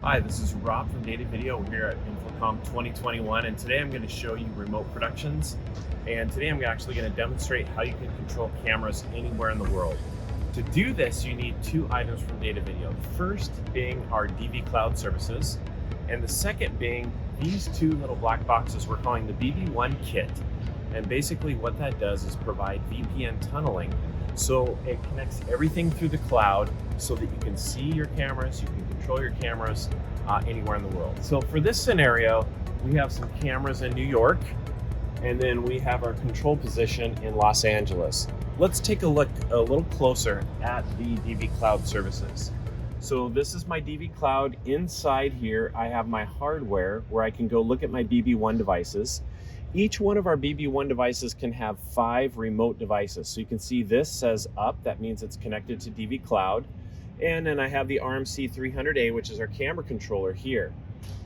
Hi, this is Rob from Datavideo. We're here at Infocomm 2021, and today I'm going to show you remote productions. And today I'm actually going to demonstrate how you can control cameras anywhere in the world. To do this, you need two items from Datavideo. The first being our dvCLOUD services, and the second being these two little black boxes we're calling the BB-1 kit. And basically what that does is provide VPN tunneling, so it connects everything through the cloud so that you can see your cameras, you can control your cameras anywhere in the world. So for this scenario, we have some cameras in New York, and then we have our control position in Los Angeles. Let's take a look a little closer at the dvCLOUD services. So this is my dvCLOUD. Inside here, I have my hardware where I can go look at my BB-1 devices. Each one of our BB-1 devices can have 5 remote devices. So you can see this says up, that means it's connected to dvCLOUD. And then I have the RMC300A, which is our camera controller here.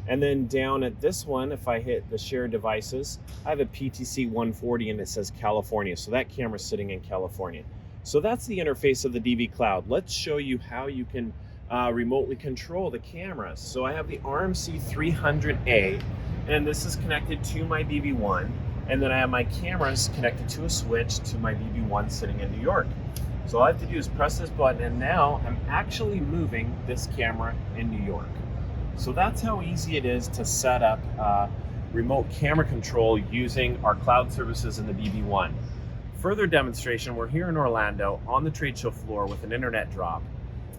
And then down at this one, if I hit the shared devices, I have a PTC140 and it says California. So that camera's sitting in California. So that's the interface of the dvCLOUD. Let's show you how you can remotely control the cameras. So I have the RMC300A, and this is connected to my BB-1, and then I have my cameras connected to a switch to my BB-1 sitting in New York. So all I have to do is press this button, and now I'm actually moving this camera in New York. So that's how easy it is to set up remote camera control using our cloud services in the BB-1. Further demonstration, we're here in Orlando on the trade show floor with an internet drop,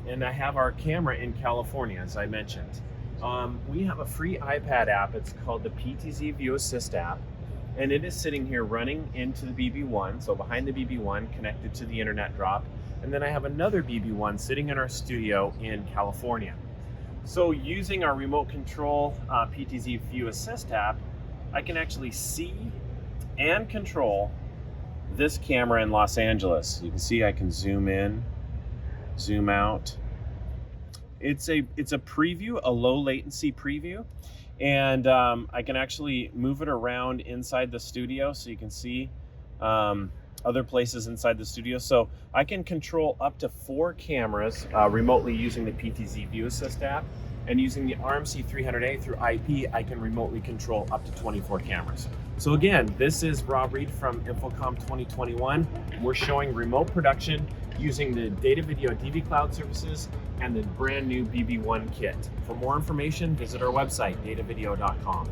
and I have our camera in California, as I mentioned. We have a free iPad app. It's called the PTZ View Assist app, and it is sitting here running into the BB-1, so behind the BB-1 connected to the internet drop, and then I have another BB-1 sitting in our studio in California. So using our remote control PTZ View Assist app, I can actually see and control this camera in Los Angeles. You can see I can zoom in, zoom out. It's a preview, a low latency preview, and I can actually move it around inside the studio so you can see other places inside the studio. So I can control up to 4 cameras remotely using the PTZ View Assist app, and using the RMC300A through IP, I can remotely control up to 24 cameras. So again, this is Rob Reed from Infocomm 2021. We're showing remote production using the Datavideo dvCLOUD services and the brand new BB-1 kit. For more information, visit our website, datavideo.com.